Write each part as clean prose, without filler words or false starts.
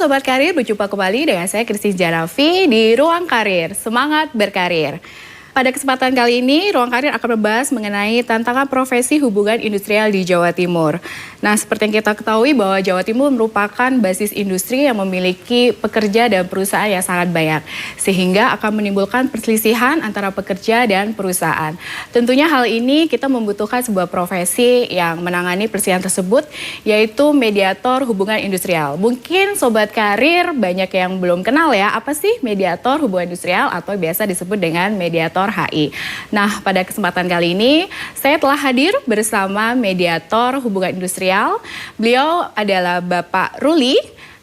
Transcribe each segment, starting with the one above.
Sobat Karir, berjumpa kembali dengan saya Christine Jarafi di Ruang Karir, Semangat Berkarir. Pada kesempatan kali ini, Ruang Karir akan membahas mengenai tantangan profesi hubungan industrial di Jawa Timur. Nah, seperti yang kita ketahui bahwa Jawa Timur merupakan basis industri yang memiliki pekerja dan perusahaan yang sangat banyak, sehingga akan menimbulkan perselisihan antara pekerja dan perusahaan. Tentunya hal ini kita membutuhkan sebuah profesi yang menangani perselisihan tersebut, yaitu mediator hubungan industrial. Mungkin Sobat Karir banyak yang belum kenal ya, apa sih mediator hubungan industrial atau biasa disebut dengan mediator HI. Nah, pada kesempatan kali ini saya telah hadir bersama mediator hubungan industrial. Beliau adalah Bapak Ruli,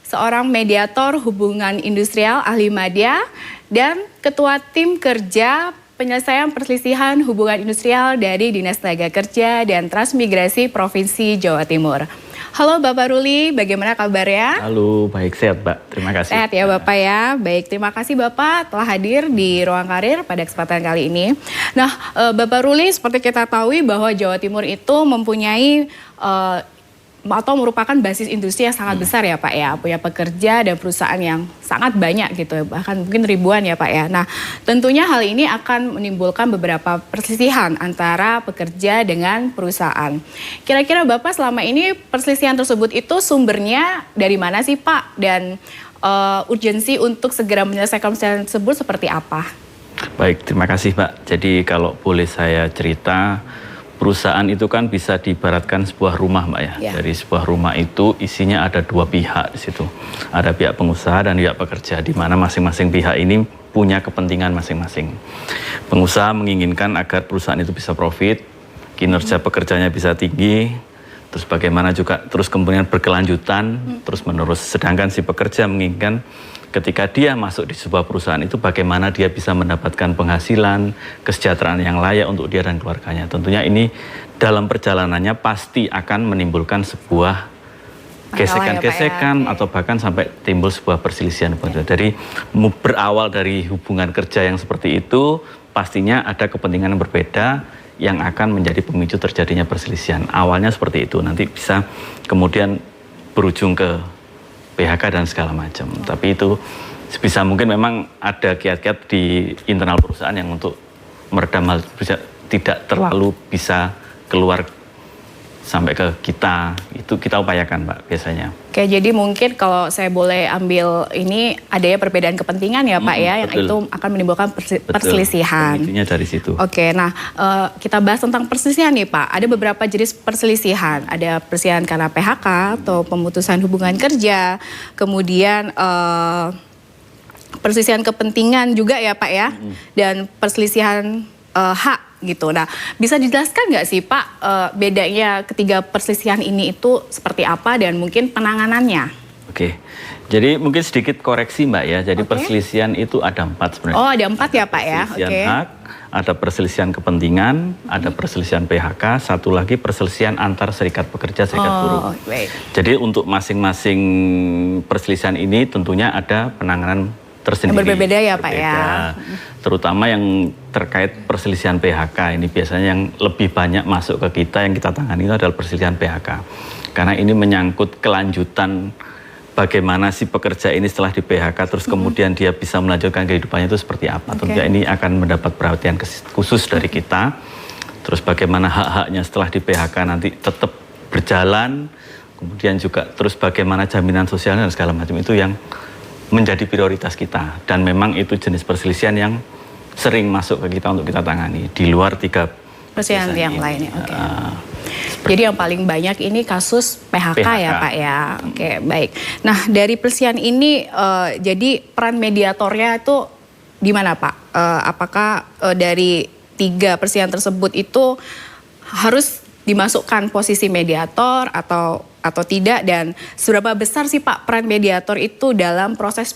seorang mediator hubungan industrial ahli media dan Ketua Tim Kerja Penyelesaian Perselisihan Hubungan Industrial dari Dinas Tenaga Kerja dan Transmigrasi Provinsi Jawa Timur. Halo Bapak Ruli, bagaimana kabarnya? Halo, baik, sehat Mbak, terima kasih. Sehat ya Bapak ya, baik, terima kasih Bapak telah hadir di Ruang Karir pada kesempatan kali ini. Nah, Bapak Ruli, seperti kita tahu bahwa Jawa Timur itu mempunyai atau merupakan basis industri yang sangat besar ya Pak ya, punya pekerja dan perusahaan yang sangat banyak gitu, bahkan mungkin ribuan ya Pak ya. Nah, tentunya hal ini akan menimbulkan beberapa perselisihan antara pekerja dengan perusahaan. Kira-kira Bapak selama ini perselisihan tersebut itu sumbernya dari mana sih Pak? Dan urgensi untuk segera menyelesaikan perselisihan tersebut seperti apa? Baik, terima kasih Mbak. Jadi kalau boleh saya cerita, perusahaan itu kan bisa diibaratkan sebuah rumah Mbak ya. Dari sebuah rumah itu isinya ada dua pihak di situ. Ada pihak pengusaha dan pihak pekerja, di mana masing-masing pihak ini punya kepentingan masing-masing. Pengusaha menginginkan agar perusahaan itu bisa profit, kinerja pekerjanya bisa tinggi, terus bagaimana juga terus kemudian berkelanjutan terus menerus. Sedangkan si pekerja menginginkan ketika dia masuk di sebuah perusahaan itu bagaimana dia bisa mendapatkan penghasilan, kesejahteraan yang layak untuk dia dan keluarganya. Tentunya ini dalam perjalanannya pasti akan menimbulkan sebuah gesekan-gesekan atau bahkan sampai timbul sebuah perselisihan. Jadi berawal dari hubungan kerja yang seperti itu, pastinya ada kepentingan yang berbeda yang akan menjadi pemicu terjadinya perselisihan. Awalnya seperti itu, nanti bisa kemudian berujung ke PHK dan segala macam. Tapi itu sebisa mungkin memang ada kiat-kiat di internal perusahaan yang untuk meredam hal bisa tidak terlalu bisa keluar sampai ke kita. Itu kita upayakan Mbak biasanya. Oke, jadi mungkin kalau saya boleh ambil ini adanya perbedaan kepentingan ya Pak ya, yang itu akan menimbulkan perselisihan. Intinya dari situ. Oke, nah kita bahas tentang perselisihan nih Pak. Ada beberapa jenis perselisihan. Ada perselisihan karena PHK atau pemutusan hubungan kerja, kemudian perselisihan kepentingan juga ya Pak ya, dan perselisihan hak gitu. Nah, bisa dijelaskan nggak sih Pak bedanya ketiga perselisihan ini itu seperti apa dan mungkin penanganannya? Oke, jadi mungkin sedikit koreksi Mbak ya. Jadi perselisihan itu ada 4 sebenarnya. Oh, ada 4 ya Pak ya? Perselisihan hak, ada perselisihan kepentingan, ada perselisihan PHK, satu lagi perselisihan antar serikat pekerja, serikat buruh. Jadi untuk masing-masing perselisihan ini tentunya ada penanganan tersendiri. Berbeda ya Pak ya. Terutama yang terkait perselisihan PHK ini biasanya yang lebih banyak masuk ke kita yang kita tangani itu adalah perselisihan PHK. Karena ini menyangkut kelanjutan bagaimana si pekerja ini setelah di PHK terus kemudian dia bisa melanjutkan kehidupannya itu seperti apa. Tentunya ini akan mendapat perhatian khusus dari kita. Terus bagaimana hak-haknya setelah di PHK nanti tetap berjalan. Kemudian juga terus bagaimana jaminan sosialnya dan segala macam itu yang menjadi prioritas kita, dan memang itu jenis perselisihan yang sering masuk ke kita untuk kita tangani di luar 3 perselisihan yang lainnya. Jadi yang paling banyak ini kasus PHK ya Pak ya. Oke, baik. Nah, dari perselisihan ini jadi peran mediatornya itu di mana Pak? Apakah dari 3 perselisihan tersebut itu harus dimasukkan posisi mediator atau tidak, dan seberapa besar sih Pak peran mediator itu dalam proses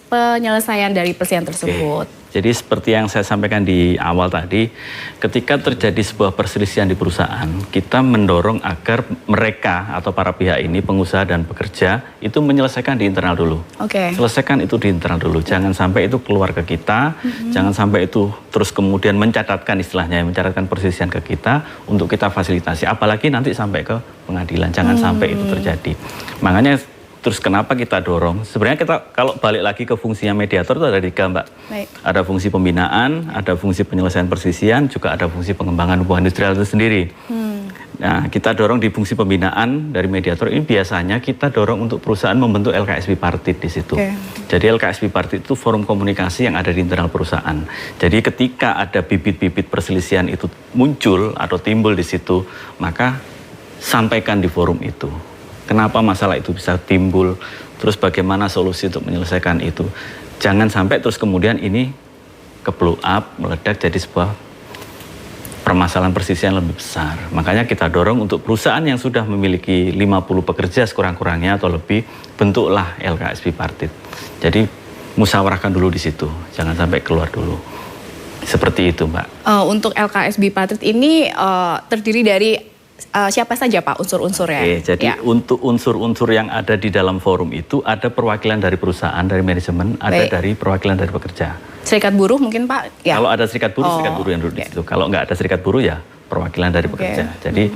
penyelesaian dari perselisihan tersebut? Jadi seperti yang saya sampaikan di awal tadi, ketika terjadi sebuah perselisihan di perusahaan, kita mendorong agar mereka atau para pihak ini, pengusaha dan pekerja, itu menyelesaikan di internal dulu. Selesaikan itu di internal dulu, jangan sampai itu keluar ke kita, jangan sampai itu terus kemudian mencatatkan istilahnya, mencatatkan perselisihan ke kita untuk kita fasilitasi, apalagi nanti sampai ke pengadilan, jangan sampai itu terjadi. Makanya Terus kenapa kita dorong? Sebenarnya kita kalau balik lagi ke fungsinya mediator itu ada 3 Mbak. Baik. Ada fungsi pembinaan, ada fungsi penyelesaian perselisihan, juga ada fungsi pengembangan hubungan industrial itu sendiri. Nah, kita dorong di fungsi pembinaan dari mediator ini biasanya kita dorong untuk perusahaan membentuk LKS Bipartit di situ. Jadi LKS Bipartit itu forum komunikasi yang ada di internal perusahaan. Jadi ketika ada bibit-bibit perselisihan itu muncul atau timbul di situ, maka sampaikan di forum itu. Kenapa masalah itu bisa timbul, terus bagaimana solusi untuk menyelesaikan itu. Jangan sampai terus kemudian ini ke-blow up, meledak jadi sebuah permasalahan perselisihan lebih besar. Makanya kita dorong untuk perusahaan yang sudah memiliki 50 pekerja sekurang-kurangnya atau lebih, bentuklah LKS Bipartit. Jadi musyawarahkan dulu di situ, jangan sampai keluar dulu. Seperti itu, Mbak. Untuk LKS Bipartit ini terdiri dari siapa saja Pak unsur-unsurnya? Oke, jadi untuk unsur-unsur yang ada di dalam forum itu ada perwakilan dari perusahaan, dari manajemen, ada dari perwakilan dari pekerja. Serikat buruh mungkin Pak? Ya. Kalau ada serikat buruh yang duduk di situ. Kalau nggak ada serikat buruh ya perwakilan dari pekerja. Jadi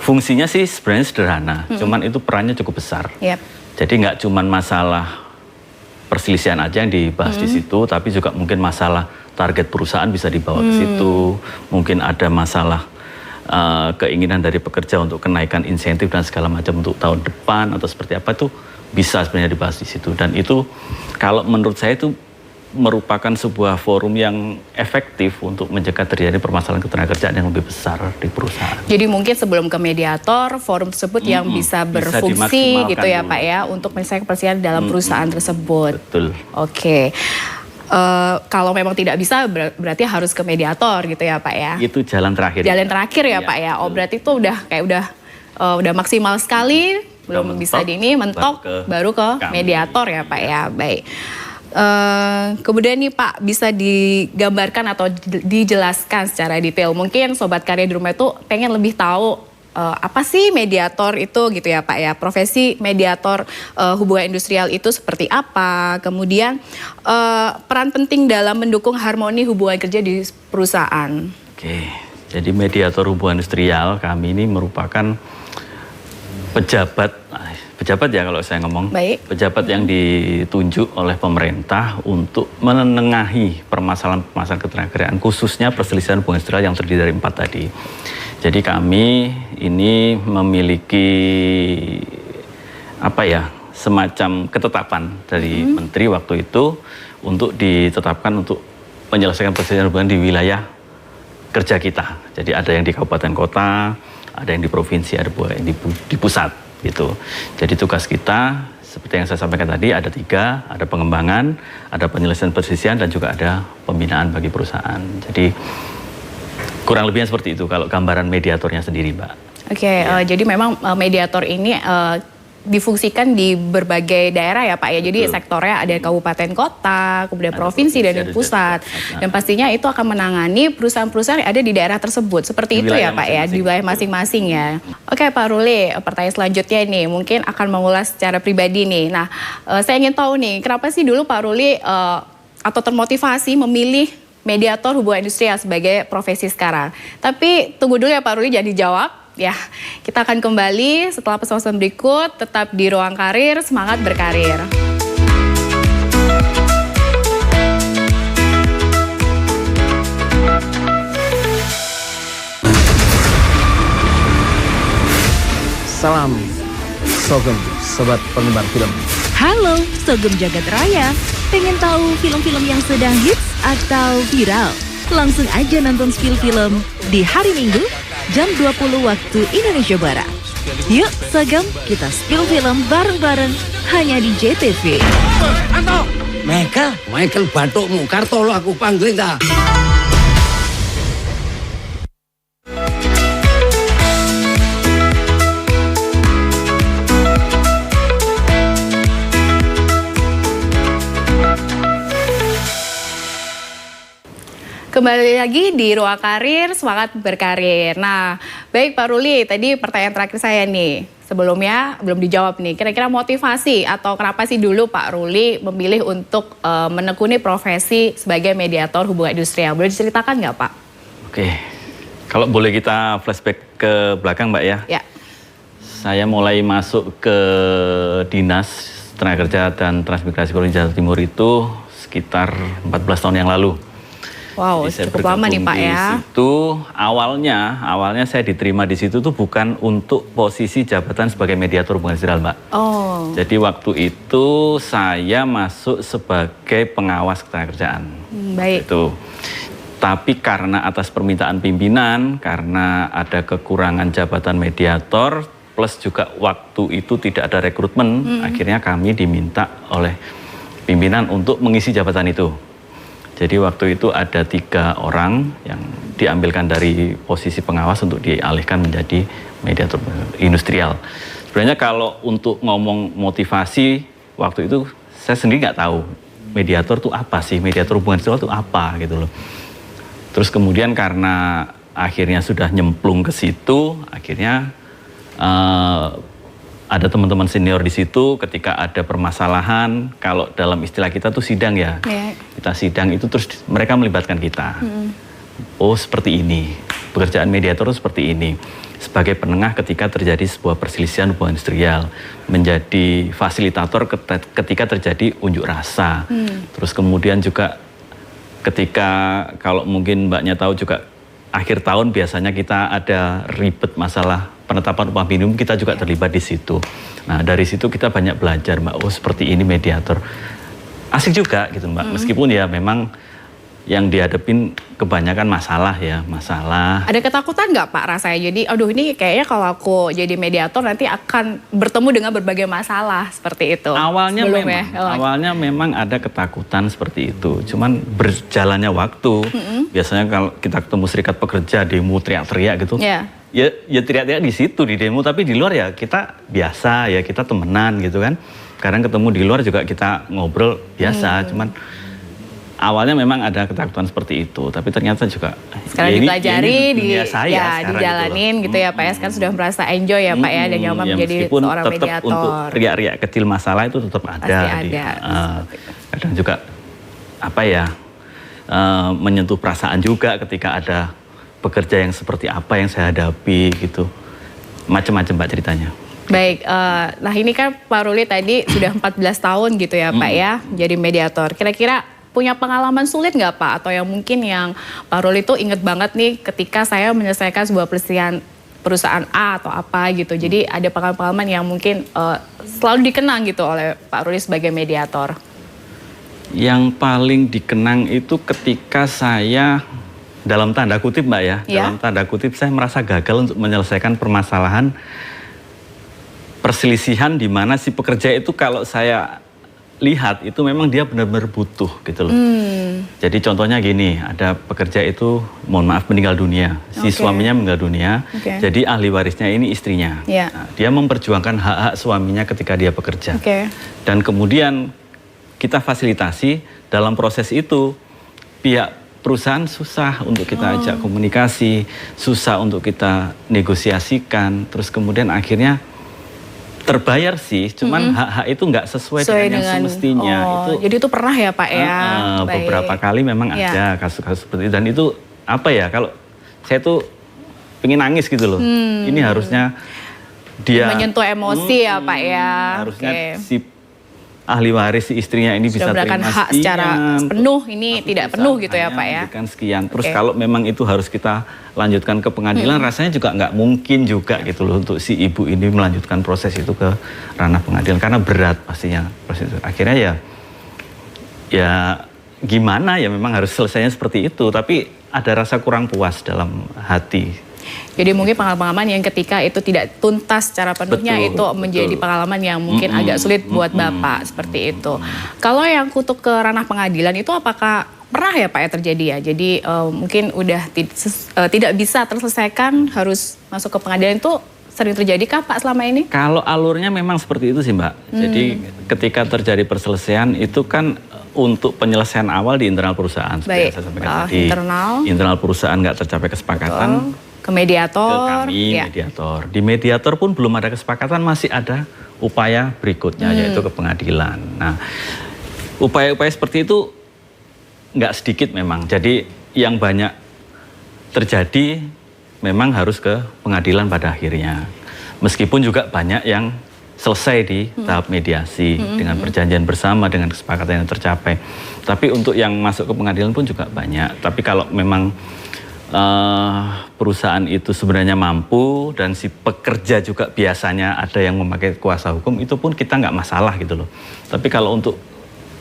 fungsinya sih sebenarnya sederhana, cuman itu perannya cukup besar. Jadi nggak cuman masalah perselisihan aja yang dibahas di situ, tapi juga mungkin masalah target perusahaan bisa dibawa ke situ, mungkin ada masalah keinginan dari pekerja untuk kenaikan insentif dan segala macam untuk tahun depan atau seperti apa, itu bisa sebenarnya dibahas di situ. Dan itu kalau menurut saya itu merupakan sebuah forum yang efektif untuk mencegah terjadi permasalahan ketenagakerjaan yang lebih besar di perusahaan. Jadi mungkin sebelum ke mediator, forum tersebut yang bisa berfungsi gitu ya Pak ya, untuk menyelesaikan perselisihan dalam perusahaan tersebut. Betul. Oke. Kalau memang tidak bisa berarti harus ke mediator gitu ya Pak ya. Itu jalan terakhir. Jalan terakhir ya Pak ya. Oh berarti itu udah maksimal sekali, belum bisa mentok baru ke mediator ya Pak ya. Baik. Kemudian nih Pak, bisa digambarkan atau dijelaskan secara detail. Mungkin Sobat Karya di rumah itu pengen lebih tahu apa sih mediator itu gitu ya Pak ya. Profesi mediator hubungan industrial itu seperti apa. Kemudian peran penting dalam mendukung harmoni hubungan kerja di perusahaan. Oke, jadi mediator hubungan industrial kami ini merupakan pejabat ya kalau saya ngomong. Baik. Pejabat yang ditunjuk oleh pemerintah untuk menengahi permasalahan-permasalahan ketenagakerjaan, khususnya perselisihan hubungan industrial yang terdiri dari 4 tadi. Jadi kami ini memiliki semacam ketetapan dari menteri waktu itu untuk ditetapkan untuk menyelesaikan perselisihan hubungan di wilayah kerja kita. Jadi ada yang di kabupaten kota, ada yang di provinsi, ada yang di pusat gitu. Jadi tugas kita seperti yang saya sampaikan tadi ada 3, ada pengembangan, ada penyelesaian perselisihan, dan juga ada pembinaan bagi perusahaan. Jadi kurang lebihnya seperti itu kalau gambaran mediatornya sendiri, Mbak. Oke, jadi memang mediator ini difungsikan di berbagai daerah ya Pak ya. Jadi sektornya ada kabupaten kota, kemudian provinsi dan pusat. Dan pastinya itu akan menangani perusahaan-perusahaan yang ada di daerah tersebut. Seperti itu ya Pak ya, di wilayah masing-masing ya. Oke Pak Ruli, pertanyaan selanjutnya nih mungkin akan mengulas secara pribadi nih. Nah, saya ingin tahu nih, kenapa sih dulu Pak Ruli atau termotivasi memilih mediator hubungan industrial sebagai profesi sekarang? Tapi tunggu dulu ya Pak Ruli, jangan dijawab. Ya, kita akan kembali setelah pesan-pesan berikut. Tetap di Ruang Karir, semangat berkarir. Salam Sogem, sobat penggemar film. Halo, Sogem Jagat Raya. Pengen tahu film-film yang sedang hits atau viral? Langsung aja nonton Spill Film di hari Minggu jam 20 waktu Indonesia Barat. Yuk Sogem, kita spill film bareng-bareng hanya di JTV. Anto, Michael batukmu, Kartolo aku panggil dah. Kembali lagi di Ruang Karir, semangat berkarir. Nah, baik Pak Ruli, tadi pertanyaan terakhir saya nih. Sebelumnya belum dijawab nih, kira-kira motivasi atau kenapa sih dulu Pak Ruli memilih untuk menekuni profesi sebagai mediator hubungan industrial? Boleh diceritakan nggak Pak? Oke, kalau boleh kita flashback ke belakang Mbak ya. Ya. saya mulai masuk ke Dinas Tenaga Kerja dan Transmigrasi Provinsi Jawa Timur itu sekitar 14 tahun yang lalu. Wow, cukup lama nih Pak ya. Itu awalnya saya diterima di situ tuh bukan untuk posisi jabatan sebagai mediator hubungan industrial, Mbak. Oh. Jadi waktu itu saya masuk sebagai pengawas ketenagakerjaan. Baik. Itu. Tapi karena atas permintaan pimpinan, karena ada kekurangan jabatan mediator, plus juga waktu itu tidak ada rekrutmen, akhirnya kami diminta oleh pimpinan untuk mengisi jabatan itu. Jadi waktu itu ada 3 orang yang diambilkan dari posisi pengawas untuk dialihkan menjadi mediator industrial. Sebenarnya kalau untuk ngomong motivasi, waktu itu saya sendiri nggak tahu mediator itu apa sih, mediator hubungan industrial itu apa gitu loh. Terus kemudian karena akhirnya sudah nyemplung ke situ, akhirnya ada teman-teman senior di situ ketika ada permasalahan, kalau dalam istilah kita tuh sidang ya. Kita sidang itu terus mereka melibatkan kita. Oh seperti ini, pekerjaan mediator itu seperti ini. Sebagai penengah ketika terjadi sebuah perselisihan hubungan industrial, menjadi fasilitator ketika terjadi unjuk rasa. Terus kemudian juga ketika kalau mungkin Mbaknya tahu juga akhir tahun biasanya kita ada ribet masalah penetapan upah minimum, kita juga terlibat di situ. Nah dari situ kita banyak belajar Mbak, oh seperti ini mediator. Asik juga gitu Mbak, meskipun ya memang yang dihadapin kebanyakan masalah ya, masalah. Ada ketakutan nggak Pak rasanya? Jadi aduh ini kayaknya kalau aku jadi mediator nanti akan bertemu dengan berbagai masalah seperti itu. Awalnya memang ada ketakutan seperti itu. Cuman berjalannya waktu, biasanya kalau kita ketemu serikat pekerja demo teriak-teriak gitu. Ya teriak-teriak di situ di demo, tapi di luar ya kita biasa ya, kita temenan gitu kan. Kadang ketemu di luar juga kita ngobrol biasa, cuman awalnya memang ada ketakutan seperti itu, tapi ternyata juga sekarang dipelajari, dijalanin gitu ya Pak ya. Sekarang sudah merasa enjoy ya Pak ya, dan nyaman menjadi seorang mediator. Untuk riak-riak kecil masalah itu tetap ada. Kadang juga apa ya, menyentuh perasaan juga ketika ada pekerja yang seperti apa yang saya hadapi gitu, macam-macam Mbak ceritanya. Baik, nah ini kan Pak Ruli tadi sudah 14 tahun gitu ya Pak ya, jadi mediator. Kira-kira punya pengalaman sulit nggak Pak? Atau yang mungkin yang Pak Ruli itu inget banget nih ketika saya menyelesaikan sebuah perselisihan perusahaan A atau apa gitu. Jadi ada pengalaman yang mungkin selalu dikenang gitu oleh Pak Ruli sebagai mediator. Yang paling dikenang itu ketika saya, dalam tanda kutip Mbak ya, dalam tanda kutip saya merasa gagal untuk menyelesaikan permasalahan perselisihan di mana si pekerja itu kalau saya lihat itu memang dia benar-benar butuh gitu loh. Jadi contohnya gini, ada pekerja itu mohon maaf meninggal dunia, si suaminya meninggal dunia, jadi ahli warisnya ini istrinya. Nah, dia memperjuangkan hak-hak suaminya ketika dia bekerja. Dan kemudian kita fasilitasi dalam proses itu, pihak perusahaan susah untuk kita ajak komunikasi, susah untuk kita negosiasikan, terus kemudian akhirnya terbayar sih, cuman hak-hak itu nggak sesuai dengan yang semestinya. Jadi itu pernah ya Pak ya? Beberapa kali memang ada kasus-kasus seperti itu, dan itu apa ya, kalau saya tuh pengen nangis gitu loh. Ini harusnya dia menyentuh emosi ya Pak ya. Harusnya si ahli waris, si istrinya ini bisa terima hak secara penuh, ini tidak penuh gitu ya Pak ya. Sekian. Terus kalau memang itu harus kita lanjutkan ke pengadilan, rasanya juga nggak mungkin juga gitu loh untuk si ibu ini melanjutkan proses itu ke ranah pengadilan, karena berat pastinya proses itu. Akhirnya ya gimana ya, memang harus selesainya seperti itu, tapi ada rasa kurang puas dalam hati. Jadi mungkin pengalaman yang ketika itu tidak tuntas secara penuhnya, itu menjadi pengalaman yang mungkin agak sulit buat Bapak seperti itu. Kalau yang kutuk ke ranah pengadilan itu apakah pernah ya Pak ya terjadi ya? Jadi mungkin udah tidak bisa terselesaikan, harus masuk ke pengadilan, itu sering terjadi kah Pak selama ini? Kalau alurnya memang seperti itu sih Mbak. Jadi ketika terjadi perselesaian itu kan untuk penyelesaian awal di internal perusahaan. Seperti yang saya sampaikan tadi. Internal perusahaan nggak tercapai kesepakatan. Ke mediator. Ke kami, mediator. Di mediator pun belum ada kesepakatan, masih ada upaya berikutnya, yaitu ke pengadilan. Nah, upaya-upaya seperti itu nggak sedikit memang. Jadi yang banyak terjadi memang harus ke pengadilan pada akhirnya. Meskipun juga banyak yang selesai di tahap mediasi dengan perjanjian bersama, dengan kesepakatan yang tercapai. Tapi untuk yang masuk ke pengadilan pun juga banyak. Tapi kalau memang perusahaan itu sebenarnya mampu dan si pekerja juga biasanya ada yang memakai kuasa hukum, itu pun kita nggak masalah gitu loh. Tapi kalau untuk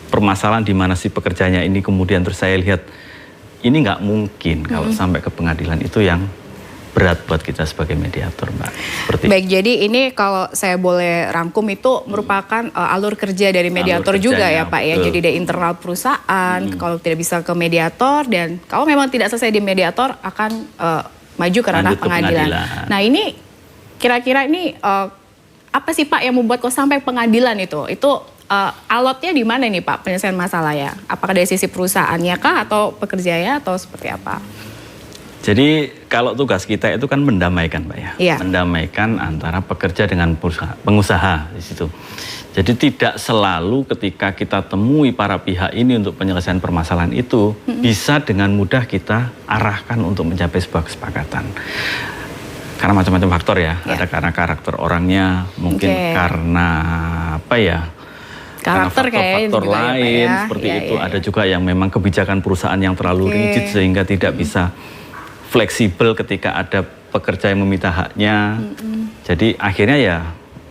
permasalahan di mana si pekerjanya ini kemudian terus saya lihat ini nggak mungkin kalau sampai ke pengadilan, itu yang berat buat kita sebagai mediator, Mbak. Seperti Baik, jadi ini kalau saya boleh rangkum itu merupakan alur kerja dari mediator juga ya Pak ya. betul. Jadi dari internal perusahaan, kalau tidak bisa ke mediator, dan kalau memang tidak selesai di mediator akan maju ke ranah Lanjut ke pengadilan. pengadilan. Nah ini kira-kira ini apa sih Pak yang membuat kok sampai pengadilan itu? Itu alotnya di mana nih Pak penyelesaian masalah ya? Apakah dari sisi perusahaannya kah atau pekerjanya atau seperti apa? Jadi kalau tugas kita itu kan mendamaikan, Pak ya. Iya. Mendamaikan antara pekerja dengan pengusaha di situ. Jadi tidak selalu ketika kita temui para pihak ini untuk penyelesaian permasalahan itu bisa dengan mudah kita arahkan untuk mencapai sebuah kesepakatan. Karena macam-macam faktor ya. Iya. Ada karena karakter orangnya, mungkin karena apa ya? Karakter kayaknya faktor juga ya, Pak, lain ya. seperti Iya, itu. iya, Ada juga yang memang kebijakan perusahaan yang terlalu rigid sehingga tidak bisa fleksibel ketika ada pekerja yang meminta haknya. Jadi akhirnya ya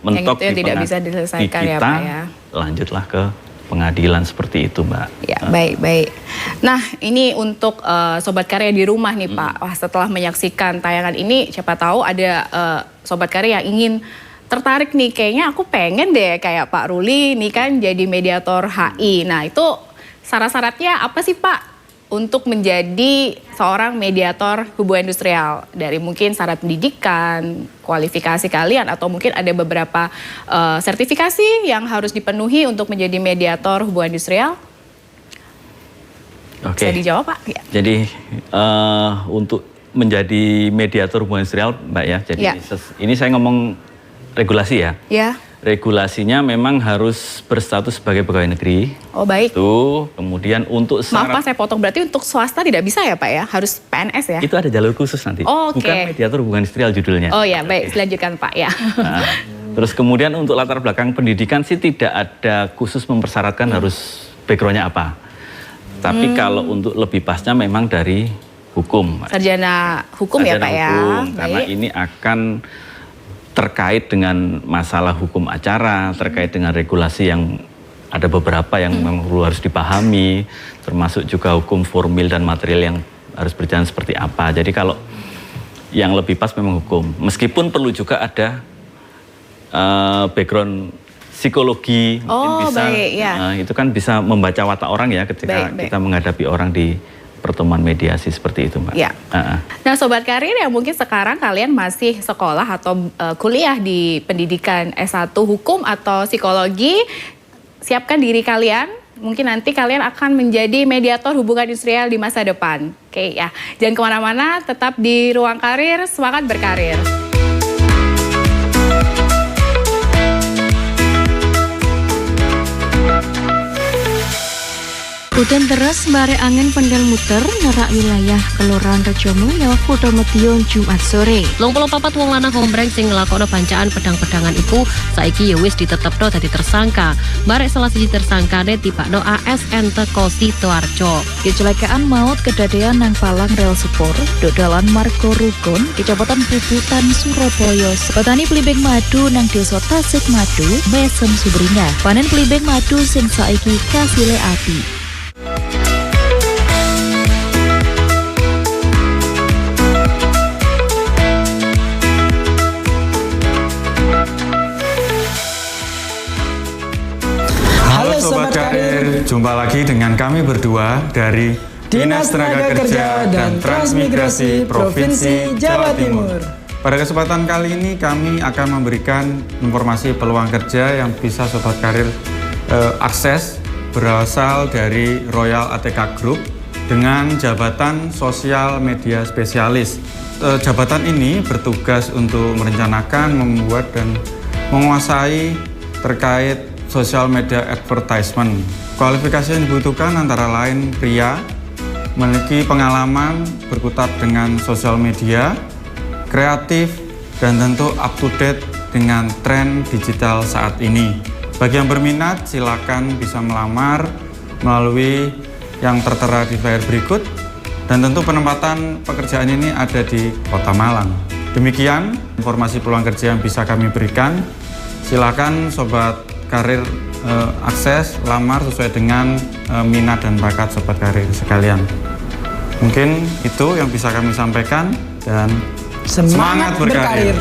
mentok itu yang tidak bisa diselesaikan ya, kita, Pak ya. lanjutlah ke pengadilan seperti itu, Mbak. Ya, baik. Nah, ini untuk Sobat Karya di rumah nih Pak. Wah, setelah menyaksikan tayangan ini, siapa tahu ada Sobat Karya yang ingin tertarik nih, kayaknya aku pengen deh kayak Pak Ruli nih kan jadi mediator HI. Nah, itu syarat-syaratnya apa sih Pak untuk menjadi seorang mediator hubungan industrial? Dari mungkin syarat pendidikan, kualifikasi kalian, atau mungkin ada beberapa sertifikasi yang harus dipenuhi untuk menjadi mediator hubungan industrial? Oke. Bisa dijawab Pak? Ya. Jadi untuk menjadi mediator hubungan industrial, Mbak ya. Jadi ini saya ngomong regulasi ya. Ya. Regulasinya memang harus berstatus sebagai pegawai negeri. Oh baik. Itu kemudian untuk Maaf Pak, syarat saya potong, berarti untuk swasta tidak bisa ya Pak ya? Harus PNS ya? itu ada jalur khusus nanti. Oh, oke. Bukan mediator hubungan industrial judulnya. Oh ya, baik. Selanjutkan Pak ya. Nah, terus kemudian untuk latar belakang pendidikan sih tidak ada khusus mempersyaratkan harus backgroundnya apa. Tapi kalau untuk lebih pasnya memang dari hukum. Sarjana hukum ya Sarjana Pak ya? hukum, karena Baik. ini akan terkait dengan masalah hukum acara, terkait dengan regulasi yang ada beberapa yang memang perlu harus dipahami, termasuk juga hukum formil dan material yang harus berjalan seperti apa. Jadi kalau yang lebih pas memang hukum. Meskipun perlu juga ada background psikologi, mungkin bisa, baik, ya. itu kan bisa membaca watak orang ya ketika Baik. kita menghadapi orang di pertemuan mediasi seperti itu, Mbak. Ya. Nah, Sobat Karir yang mungkin sekarang kalian masih sekolah atau kuliah di pendidikan S1 hukum atau psikologi, siapkan diri kalian. Mungkin nanti kalian akan menjadi mediator hubungan industrial di masa depan. Oke ya, jangan kemana-mana, tetap di Ruang Karir, semangat berkarir. Hujan deras bare angin pendel muter nerak wilayah Kelurahan Rejomulyo, Kutha Medion Jumat sore. 24 wong lanang hombreng sing nglakokno bancaan pedang-pedangan iku saiki ya wis ditetepno dadi tersangka. Barek salah siji tersangkane tibakno ASN teko Sidoarjo. Kecelakaan maut kedadean nang palang rel sepur dodalan Margo Rugun, Kecamatan Bubutan, Surabaya. Petani pelibeng madu nang Desa Tasik Madu, Mesem Subringa. Panen pelibeng madu sing saiki kasile api. Halo Sobat Karir, jumpa lagi dengan kami berdua dari Dinas Tenaga Kerja dan Transmigrasi Provinsi Jawa Timur. Pada kesempatan kali ini kami akan memberikan informasi peluang kerja yang bisa Sobat Karir akses berasal dari Royal ATK Group dengan jabatan sosial media spesialis. Jabatan ini bertugas untuk merencanakan, membuat dan menguasai terkait social media advertisement. Kualifikasi yang dibutuhkan antara lain pria, memiliki pengalaman berkutat dengan sosial media, kreatif, dan tentu up to date dengan tren digital saat ini. Bagi yang berminat, silakan bisa melamar melalui yang tertera di flyer berikut, dan tentu penempatan pekerjaan ini ada di Kota Malang. Demikian informasi peluang kerja yang bisa kami berikan. Silakan Sobat Karir akses, lamar sesuai dengan minat dan bakat Sobat Karir sekalian. Mungkin itu yang bisa kami sampaikan, dan semangat berkarir.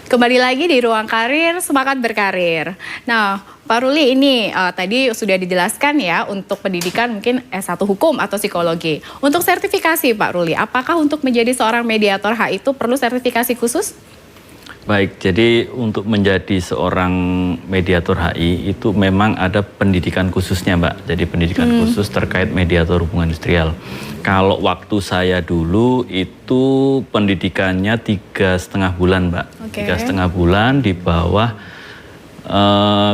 Kembali lagi di Ruang Karir, semangat berkarir. Nah, Pak Ruli, ini tadi sudah dijelaskan ya, untuk pendidikan mungkin S1 Hukum atau Psikologi. Untuk sertifikasi Pak Ruli, apakah untuk menjadi seorang mediator HI itu perlu sertifikasi khusus? Baik, jadi untuk menjadi seorang mediator HI itu memang ada pendidikan khususnya, Mbak. Jadi pendidikan khusus terkait mediator hubungan industrial. Kalau waktu saya dulu itu pendidikannya 3,5 bulan, Mbak. 3,5 bulan di bawah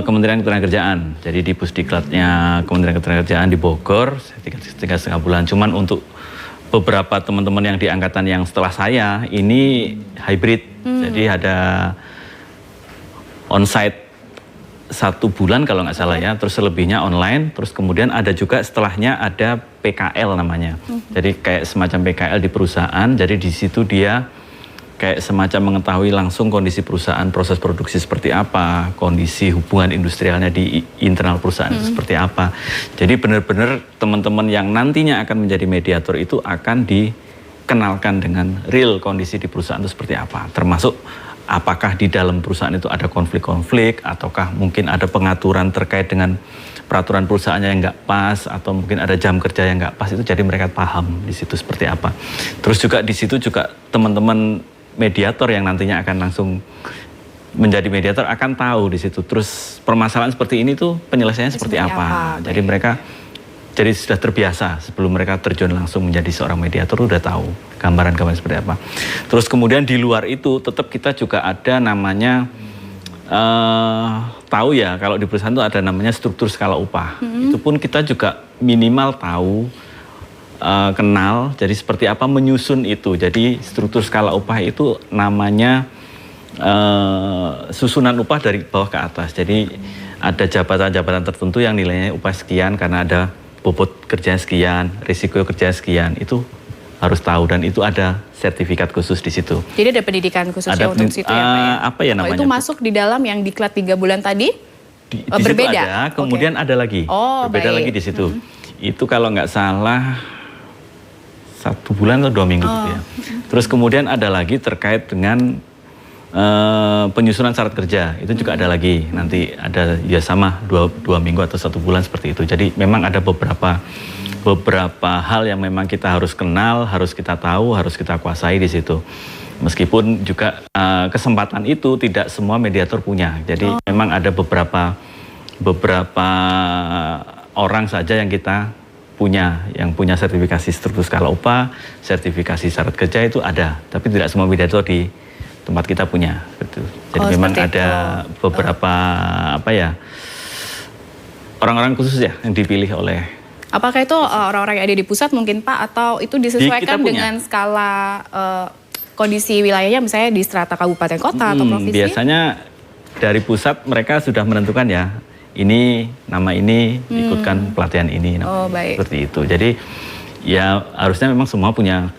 Kementerian Ketenagakerjaan. Jadi di Pusdiklatnya Kementerian Ketenagakerjaan di Bogor, 3,5 bulan. Cuman untuk beberapa teman-teman yang di angkatan yang setelah saya ini hybrid, jadi ada onsite 1 bulan kalau nggak salah ya, terus selebihnya online, terus kemudian ada juga setelahnya ada PKL namanya, jadi kayak semacam PKL di perusahaan, jadi di situ dia kayak semacam mengetahui langsung kondisi perusahaan, proses produksi seperti apa, kondisi hubungan industrialnya di internal perusahaan itu seperti apa. Jadi benar-benar teman-teman yang nantinya akan menjadi mediator itu akan dikenalkan dengan real kondisi di perusahaan itu seperti apa. Termasuk apakah di dalam perusahaan itu ada konflik-konflik, ataukah mungkin ada pengaturan terkait dengan peraturan perusahaannya yang nggak pas, atau mungkin ada jam kerja yang nggak pas, itu jadi mereka paham di situ seperti apa. Terus juga di situ juga teman-teman mediator yang nantinya akan langsung menjadi mediator akan tahu di situ. Terus permasalahan seperti ini tuh penyelesaiannya seperti apa. Jadi mereka jadi sudah terbiasa sebelum mereka terjun langsung menjadi seorang mediator udah tahu gambaran-gambaran seperti apa. Terus kemudian di luar itu tetap kita juga ada namanya tahu ya, kalau di perusahaan itu ada namanya struktur skala upah. Itu pun kita juga minimal tahu, kenal, jadi seperti apa menyusun itu. Jadi struktur skala upah itu namanya susunan upah dari bawah ke atas. Jadi ada jabatan-jabatan tertentu yang nilainya upah sekian karena ada bobot kerja sekian, risiko kerja sekian, itu harus tahu, dan itu ada sertifikat khusus di situ. Jadi ada pendidikan khususnya untuk situ ya, Pak ya? Apa ya namanya? Itu masuk di dalam yang diklat 3 bulan tadi? Di berbeda? Situ ada, kemudian ada lagi, berbeda lagi di situ. Itu kalau nggak salah 1 bulan atau 2 minggu gitu ya. Terus kemudian ada lagi terkait dengan penyusunan syarat kerja, itu juga ada lagi, nanti ada ya sama 2 minggu atau 1 bulan seperti itu. Jadi memang ada beberapa hal yang memang kita harus kenal, harus kita tahu, harus kita kuasai di situ. Meskipun juga kesempatan itu tidak semua mediator punya. Jadi memang ada beberapa orang saja yang kita punya, yang punya sertifikasi struktur skala upah, sertifikasi syarat kerja itu ada, tapi tidak semua mediator di tempat kita punya. Betul. Jadi memang ada beberapa orang-orang khusus ya yang dipilih oleh. Apakah itu orang-orang yang ada di pusat mungkin Pak, atau itu disesuaikan dengan skala kondisi wilayahnya, misalnya di strata kabupaten kota atau provinsi? Biasanya dari pusat mereka sudah menentukan ya, ini nama ini ikutkan pelatihan ini, seperti itu. Jadi ya harusnya memang semua punya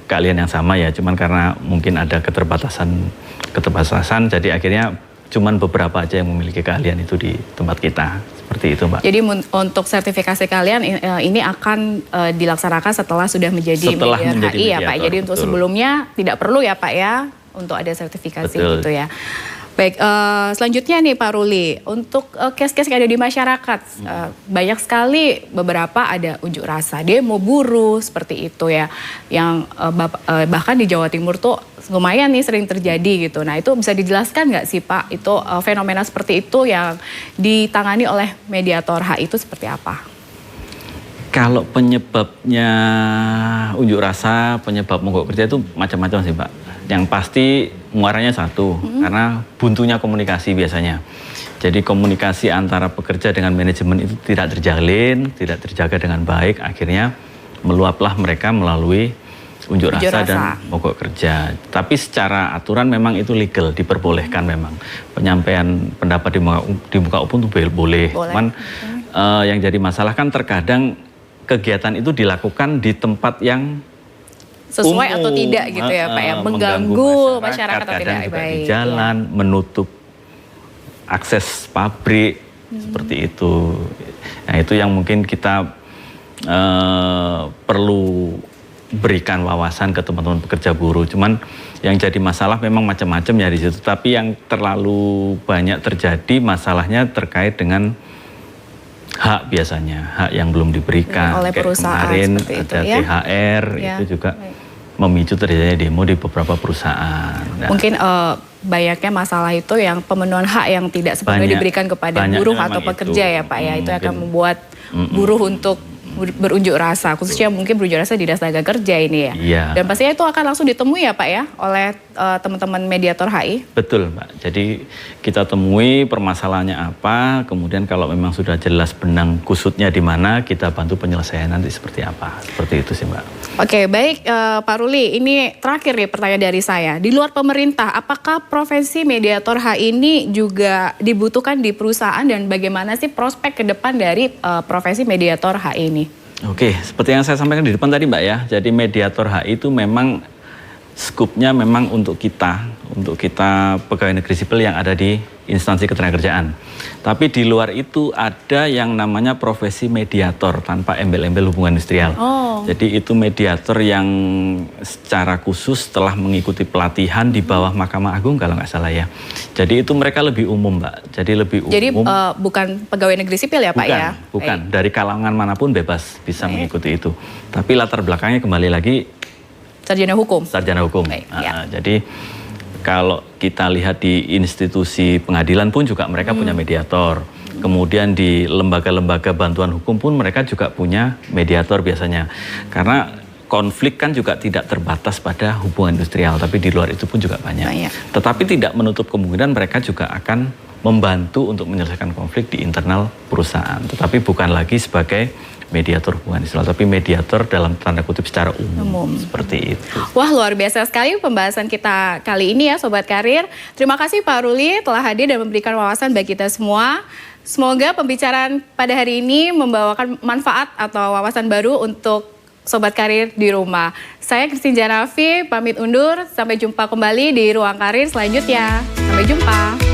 keahlian yang sama ya, cuman karena mungkin ada keterbatasan, jadi akhirnya cuman beberapa aja yang memiliki keahlian itu di tempat kita, seperti itu, Mbak. Jadi untuk sertifikasi kalian ini akan dilaksanakan setelah sudah menjadi mediator HI ya Pak. Jadi untuk sebelumnya tidak perlu ya Pak ya untuk ada sertifikasi gitu ya. Baik, selanjutnya nih Pak Ruli, untuk case-case yang ada di masyarakat, banyak sekali beberapa ada unjuk rasa, demo buruh, seperti itu ya, yang bahkan di Jawa Timur tuh lumayan nih sering terjadi gitu. Nah itu bisa dijelaskan nggak sih Pak, itu fenomena seperti itu yang ditangani oleh mediator HI itu seperti apa? Kalau penyebabnya unjuk rasa, penyebab mogok kerja itu macam-macam sih Pak. Yang pasti muaranya satu, karena buntunya komunikasi biasanya. Jadi komunikasi antara pekerja dengan manajemen itu tidak terjalin, tidak terjaga dengan baik, akhirnya meluaplah mereka melalui unjuk rasa dan mogok kerja. Tapi secara aturan memang itu legal, diperbolehkan memang. Penyampaian pendapat di muka umum itu boleh. Cuman yang jadi masalah kan terkadang kegiatan itu dilakukan di tempat yang sesuai atau tidak gitu ya Pak ya, mengganggu masyarakat atau tidak, juga di jalan, menutup akses pabrik seperti itu. Nah itu yang mungkin kita perlu berikan wawasan ke teman-teman pekerja buruh. Cuman yang jadi masalah memang macam-macam ya di situ. Tapi yang terlalu banyak terjadi masalahnya terkait dengan hak biasanya, hak yang belum diberikan. Oleh perusahaan kemarin seperti ada itu, ya? THR itu juga memicu terjadinya demo di beberapa perusahaan. Nah, mungkin banyaknya masalah itu yang pemenuhan hak yang tidak sepenuhnya diberikan kepada buruh atau pekerja ya Pak ya. Itu akan membuat buruh untuk berunjuk rasa, khususnya mungkin berunjuk rasa di Dinas Tenaga Kerja ini ya. Iya. Dan pastinya itu akan langsung ditemui ya Pak ya oleh teman-teman mediator HI. Betul Mbak, jadi kita temui permasalahannya apa, kemudian kalau memang sudah jelas benang kusutnya di mana, kita bantu penyelesaian nanti seperti apa. Seperti itu sih Mbak. Oke, baik Pak Ruli, ini terakhir nih pertanyaan dari saya. Di luar pemerintah, apakah profesi mediator HI ini juga dibutuhkan di perusahaan dan bagaimana sih prospek ke depan dari profesi mediator HI ini? Oke, seperti yang saya sampaikan di depan tadi Mbak ya, jadi mediator HI itu memang skupnya memang untuk kita pegawai negeri sipil yang ada di instansi ketenagakerjaan. Tapi di luar itu ada yang namanya profesi mediator tanpa embel-embel hubungan industrial. Jadi itu mediator yang secara khusus setelah mengikuti pelatihan di bawah Mahkamah Agung kalau nggak salah ya. Jadi itu mereka lebih umum Mbak. Jadi lebih umum. Jadi bukan pegawai negeri sipil ya Pak ya? Bukan. Dari kalangan manapun bebas bisa mengikuti itu. Tapi latar belakangnya kembali lagi sarjana hukum. Sarjana hukum. Jadi kalau kita lihat di institusi pengadilan pun juga mereka punya mediator. Kemudian di lembaga-lembaga bantuan hukum pun mereka juga punya mediator biasanya. Karena konflik kan juga tidak terbatas pada hubungan industrial, tapi di luar itu pun juga banyak. Tetapi tidak menutup kemungkinan mereka juga akan membantu untuk menyelesaikan konflik di internal perusahaan. Tetapi bukan lagi sebagai mediator hubungan industrial, tapi mediator dalam tanda kutip secara umum. Seperti itu. Wah, luar biasa sekali pembahasan kita kali ini ya Sobat Karir. Terima kasih Pak Ruli telah hadir dan memberikan wawasan bagi kita semua. Semoga pembicaraan pada hari ini membawakan manfaat atau wawasan baru untuk Sobat Karir di rumah. Saya Christine Janafi, pamit undur. Sampai jumpa kembali di Ruang Karir selanjutnya. Sampai jumpa.